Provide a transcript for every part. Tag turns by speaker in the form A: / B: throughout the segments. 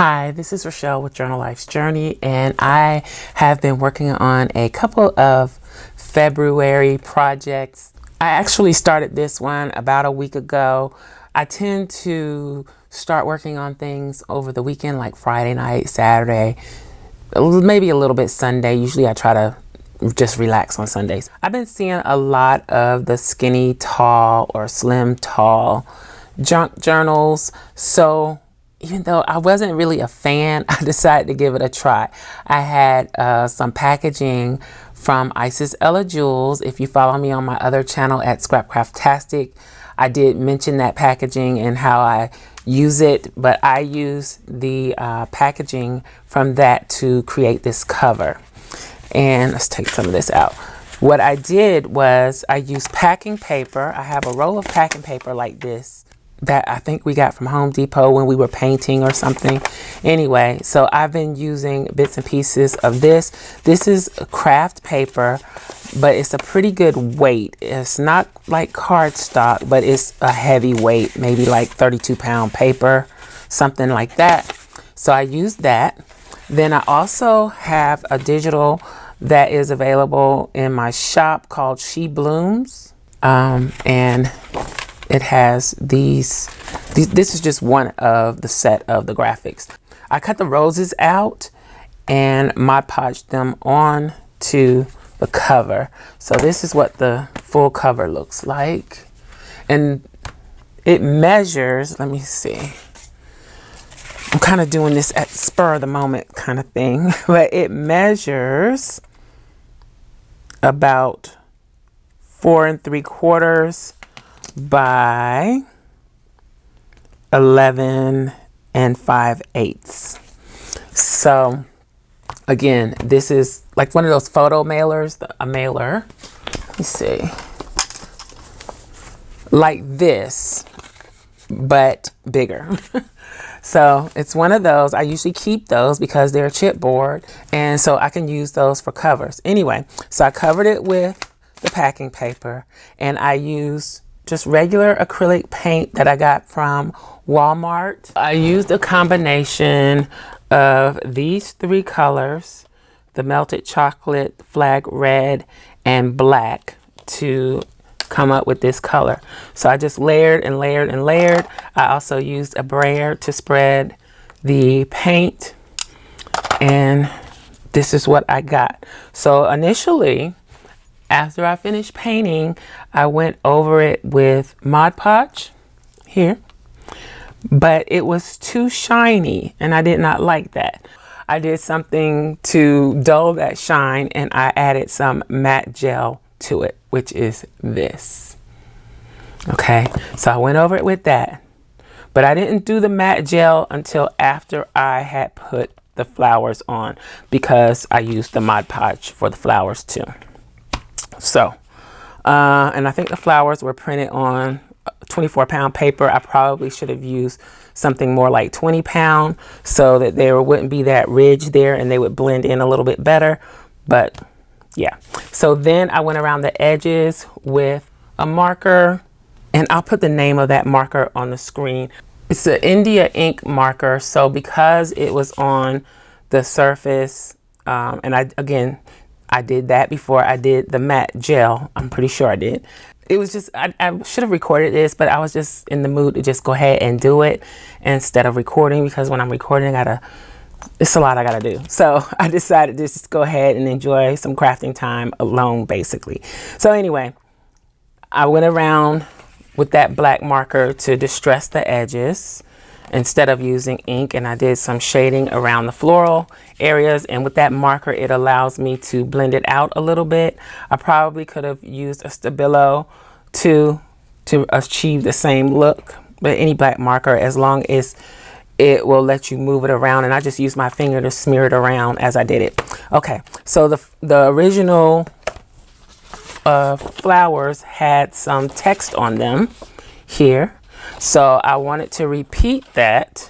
A: Hi, this is Rachelle with Journal Life's Journey, and I have been working on a couple of February projects. I actually started this one about a week ago. I tend to start working on things over the weekend, like Friday night, Saturday, maybe a little bit Sunday. Usually I try to just relax on Sundays. I've been seeing a lot of the skinny tall or slim tall junk journals, so even though I wasn't really a fan, I decided to give it a try. I had some packaging from Isis Ella Jewels. If you follow me on my other channel at SCRAPCRAFTASTIC, I did mention that packaging and how I use it, but I use the packaging from that to create this cover. And let's take some of this out. What I did was I used packing paper. I have a roll of packing paper like this that I think we got from Home Depot when we were painting or something. Anyway, so I've been using bits and pieces of this. This is craft paper, but it's a pretty good weight. It's not like cardstock, but it's a heavy weight, maybe like 32-pound paper, something like that. So I used that. Then I also have a digital that is available in my shop called She Blooms, and it has these, this is just one of the set of the graphics. I cut the roses out and Mod Podged them on to the cover. So this is what the full cover looks like. And it measures, let me see. I'm kind of doing this at spur of the moment kind of thing, but it measures about 4 3/4 by 11 5/8. So again, this is like one of those photo mailers, a mailer. Let me see. Like this, but bigger. So it's one of those. I usually keep those because they're chipboard, and so I can use those for covers. Anyway, so I covered it with the packing paper, and I used just regular acrylic paint that I got from Walmart. I used a combination of these 3 colors, the melted chocolate, flag red, and black, to come up with this color. So I just layered and layered and layered. I also used a brayer to spread the paint, and this is what I got. So initially, after I finished painting, I went over it with Mod Podge here, but it was too shiny and I did not like that. I did something to dull that shine, and I added some matte gel to it, which is this. Okay, so I went over it with that, but I didn't do the matte gel until after I had put the flowers on, because I used the Mod Podge for the flowers too. So, and I think the flowers were printed on 24-pound paper. I probably should have used something more like 20-pound so that there wouldn't be that ridge there and they would blend in a little bit better. But yeah, so then I went around the edges with a marker, and I'll put the name of that marker on the screen. It's an India ink marker. So because it was on the surface, and I did that before I did the matte gel. I'm pretty sure I did. It was just, I should have recorded this, but I was just in the mood to just go ahead and do it instead of recording, because when I'm recording, it's a lot I gotta do. So I decided to just go ahead and enjoy some crafting time alone, basically. So anyway, I went around with that black marker to distress the edges instead of using ink, and I did some shading around the floral areas, and with that marker it allows me to blend it out a little bit. I probably could have used a Stabilo to achieve the same look, but any black marker, as long as it will let you move it around, and I just used my finger to smear it around as I did it. Okay, so the original flowers had some text on them here. So I wanted to repeat that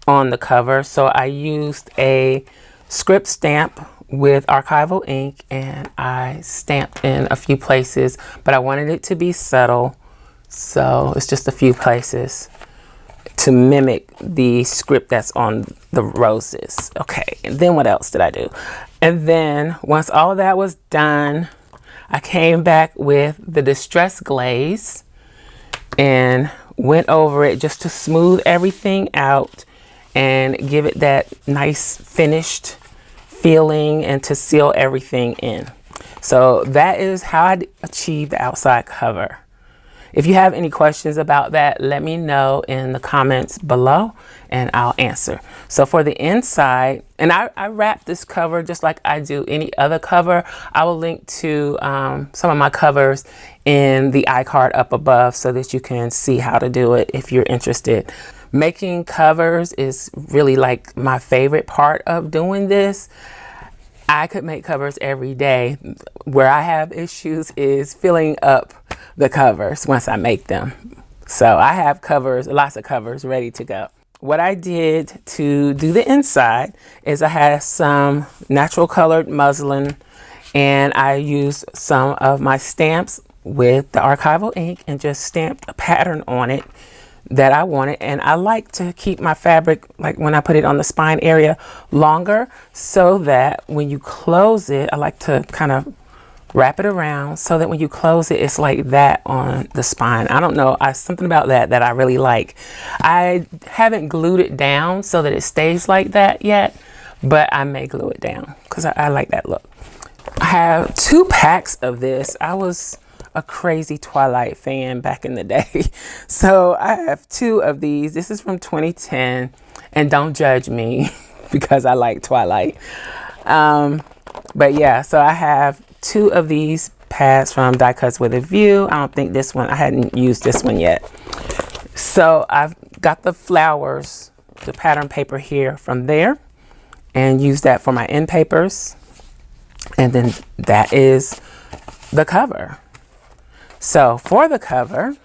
A: on the cover. So I used a script stamp with archival ink, and I stamped in a few places, but I wanted it to be subtle. So it's just a few places. to mimic the script that's on the roses. Okay, and then what else did I do? And then once all of that was done, I came back with the Distress Glaze and went over it just to smooth everything out and give it that nice finished feeling and to seal everything in. So that is how I achieved the outside cover. If you have any questions about that, let me know in the comments below and I'll answer. So for the inside, and I wrap this cover just like I do any other cover. I will link to some of my covers in the iCard up above so that you can see how to do it if you're interested. Making covers is really like my favorite part of doing this. I could make covers every day. Where I have issues is filling up the covers once I make them. So I have covers, lots of covers ready to go. What I did to do the inside is I had some natural colored muslin and I used some of my stamps with the archival ink and just stamped a pattern on it that I wanted. And I like to keep my fabric, like when I put it on the spine area, longer so that when you close it, I like to kind of wrap it around so that when you close it, it's like that on the spine. I don't know, something about that I really like. I haven't glued it down so that it stays like that yet, but I may glue it down because I like that look. I have 2 packs of this. I was a crazy Twilight fan back in the day. So I have 2 of these. This is from 2010 and don't judge me because I like Twilight. But yeah, so I have 2 of these pads from Die Cuts with a View. I don't think this one, I hadn't used this one yet. So I've got the flowers, the pattern paper here from there and use that for my end papers. And then that is the cover. So for the cover,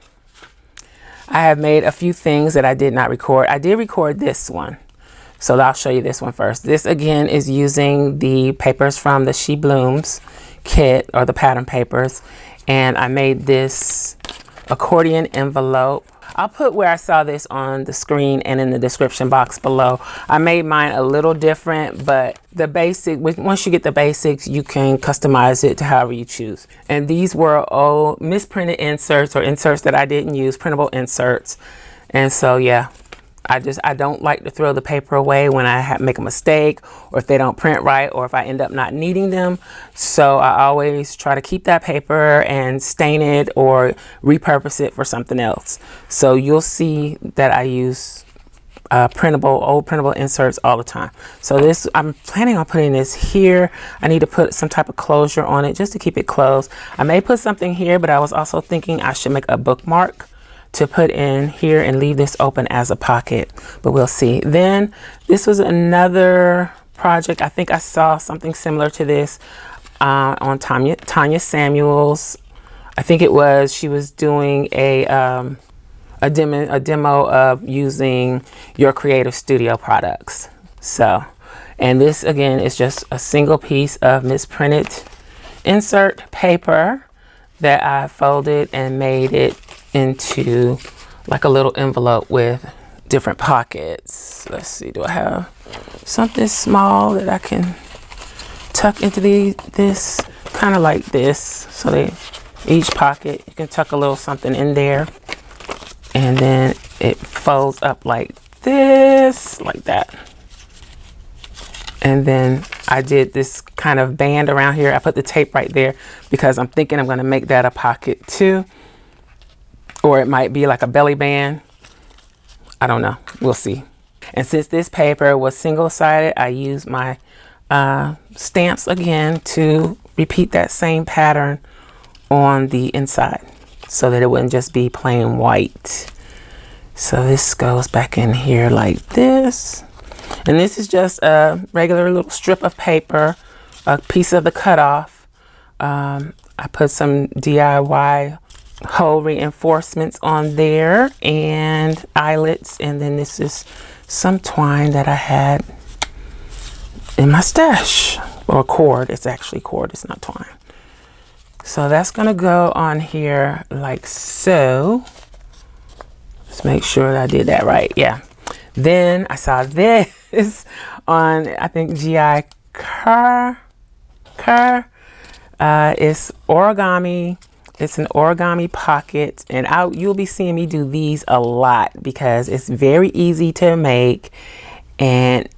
A: I have made a few things that I did not record. I did record this one. So I'll show you this one first. This again is using the papers from the She Blooms kit or the pattern papers. And I made this accordion envelope. I'll put where I saw this on the screen and in the description box below. I made mine a little different, but the basic, once you get the basics, you can customize it to however you choose. And these were old misprinted inserts or inserts that I didn't use, printable inserts. And so, yeah, I don't like to throw the paper away when I make a mistake or if they don't print right or if I end up not needing them. So I always try to keep that paper and stain it or repurpose it for something else. So you'll see that I use old printable inserts all the time. So this, I'm planning on putting this here. I need to put some type of closure on it just to keep it closed. I may put something here, but I was also thinking I should make a bookmark to put in here and leave this open as a pocket, but we'll see. Then this was another project. I think I saw something similar to this on Tanya Samuels. I think it was, she was doing a demo of using your Creative Studio products. So, and this again is just a single piece of misprinted insert paper that I folded and made it into like a little envelope with different pockets. Let's see, do I have something small that I can tuck into this, kind of like this, so each pocket you can tuck a little something in there, and then it folds up like this, like that. And then I did this kind of band around here. I put the tape right there because I'm thinking I'm going to make that a pocket too. Or it might be like a belly band. I don't know. We'll see. And since this paper was single-sided, I used my stamps again to repeat that same pattern on the inside so that it wouldn't just be plain white. So this goes back in here like this. And this is just a regular little strip of paper, a piece of the cutoff. I put some DIY hole reinforcements on there and eyelets, and then this is some twine that I had in my stash, or cord. It's actually cord, it's not twine. So that's gonna go on here like so. Let's Let's make sure that I did that right. Yeah. Then I saw this on, I think, GI Car. It's origami. It's an origami pocket, and you'll be seeing me do these a lot because it's very easy to make, and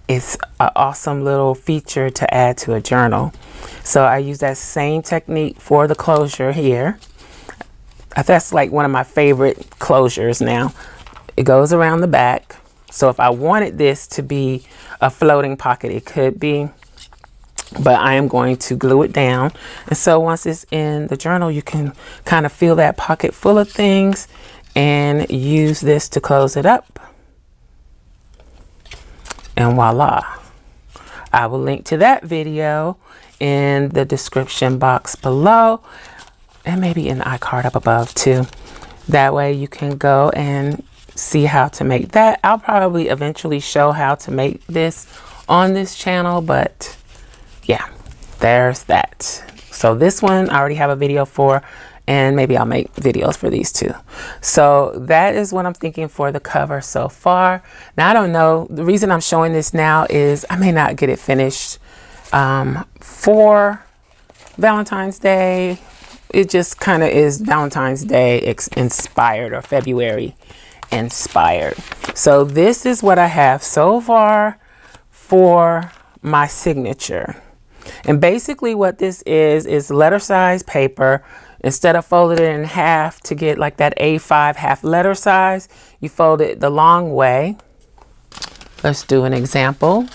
A: it's an awesome little feature to add to a journal. So I use that same technique for the closure here. That's like one of my favorite closures now. It goes around the back. So if I wanted this to be a floating pocket, it could be, but I am going to glue it down. And so once it's in the journal, you can kind of fill that pocket full of things and use this to close it up. And voila. I will link to that video in the description box below, and maybe in the iCard up above too. That way you can go and see how to make that. I'll probably eventually show how to make this on this channel, but yeah, there's that. So this one I already have a video for, and maybe I'll make videos for these too. So that is what I'm thinking for the cover so far. Now I don't know, the reason I'm showing this now is I may not get it finished for Valentine's Day. It just kind of is Valentine's Day inspired, or February inspired. So this is what I have so far for my signature. And basically what this is letter size paper. Instead of folding it in half to get like that A5 half letter size, you fold it the long way. Let's do an example.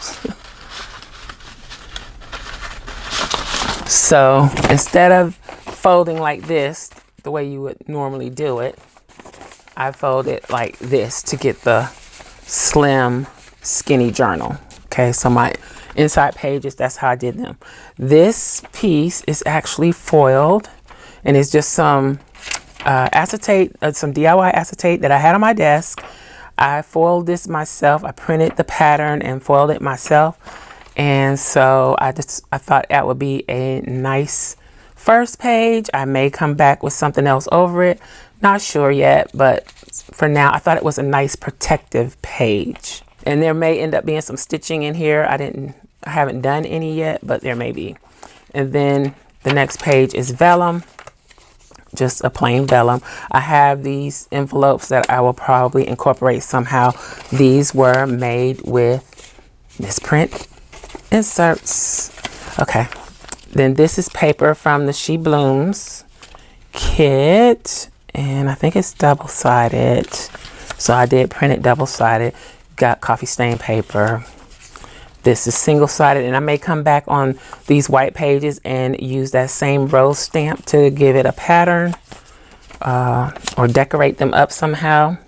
A: So instead of folding like this, the way you would normally do it, I fold it like this to get the slim, skinny journal. Okay, so my inside pages, that's how I did them. This piece is actually foiled, and it's just some acetate, some DIY acetate that I had on my desk. I foiled this myself. I printed the pattern and foiled it myself. And so I thought that would be a nice first page. I may come back with something else over it. Not sure yet, but for now, I thought it was a nice protective page. And there may end up being some stitching in here. I haven't done any yet, but there may be. And then the next page is vellum, just a plain vellum. I have these envelopes that I will probably incorporate somehow. These were made with misprint inserts. Okay. Then this is paper from the She Blooms kit, and I think it's double-sided. So I did print it double-sided. Got coffee stain paper. This is single-sided, and I may come back on these white pages and use that same rose stamp to give it a pattern, or decorate them up somehow.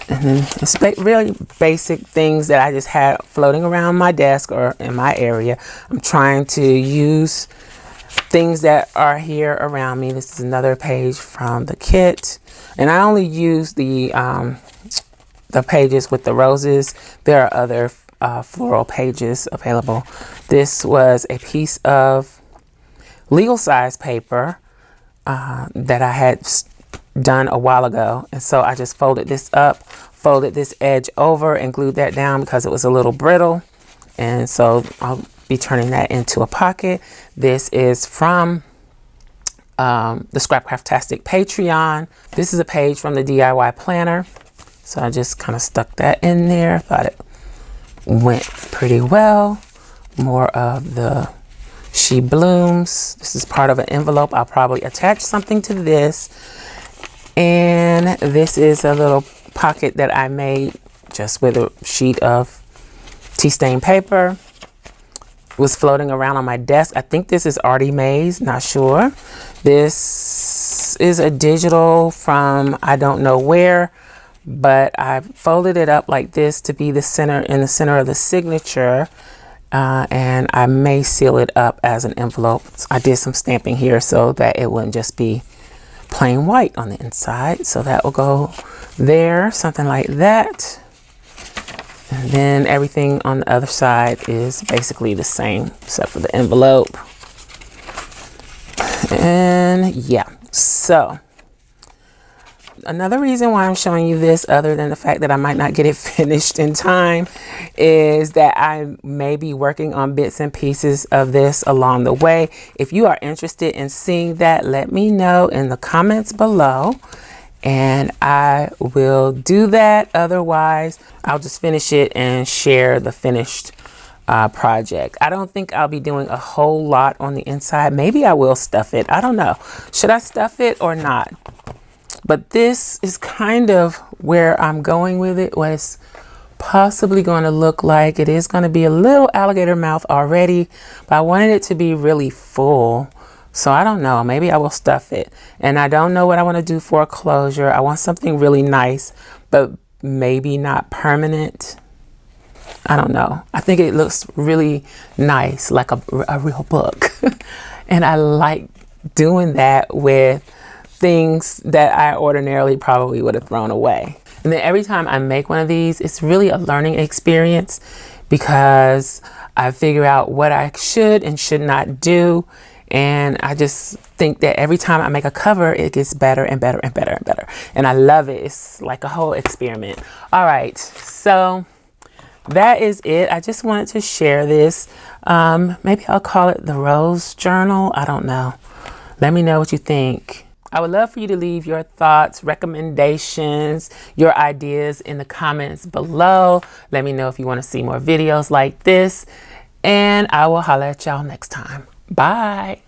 A: And then it's really basic things that I just had floating around my desk or in my area. I'm trying to use things that are here around me. This is another page from the kit, and I only use the pages with the roses. There are other floral pages available. This was a piece of legal size paper that I had done a while ago, and so I just folded this up, folded this edge over, and glued that down because it was a little brittle, and so I'll be turning that into a pocket. This is from the SCRAPCRAFTASTIC Patreon. This is a page from the DIY planner, so I just kind of stuck that in there. Thought it went pretty well. More of the She Blooms. This is part of an envelope. I'll probably attach something to this. And this is a little pocket that I made just with a sheet of tea stain paper. It was floating around on my desk. I think this is Artie Mae's, not sure. This is a digital from I don't know where, but I folded it up like this to be the center, in the center of the signature. And I may seal it up as an envelope. So I did some stamping here so that it wouldn't just be plain white on the inside. So that will go there, something like that. And then everything on the other side is basically the same except for the envelope. And yeah, so another reason why I'm showing you this, other than the fact that I might not get it finished in time, is that I may be working on bits and pieces of this along the way. If you are interested in seeing that, let me know in the comments below, and I will do that. Otherwise, I'll just finish it and share the finished project. I don't think I'll be doing a whole lot on the inside. Maybe I will stuff it. I don't know. Should I stuff it or not? But this is kind of where I'm going with it. What it's possibly going to look like. It is going to be a little alligator mouth already, but I wanted it to be really full. So I don't know. Maybe I will stuff it. And I don't know what I want to do for a closure. I want something really nice, but maybe not permanent. I don't know. I think it looks really nice, like a real book. And I like doing that with things that I ordinarily probably would have thrown away. And then every time I make one of these, it's really a learning experience, because I figure out what I should and should not do. And I just think that every time I make a cover, it gets better and better and better and better. And I love it. It's like a whole experiment. All right. So that is it. I just wanted to share this. Maybe I'll call it the Rose Journal. I don't know. Let me know what you think. I would love for you to leave your thoughts, recommendations, your ideas in the comments below. Let me know if you want to see more videos like this, and I will holler at y'all next time. Bye.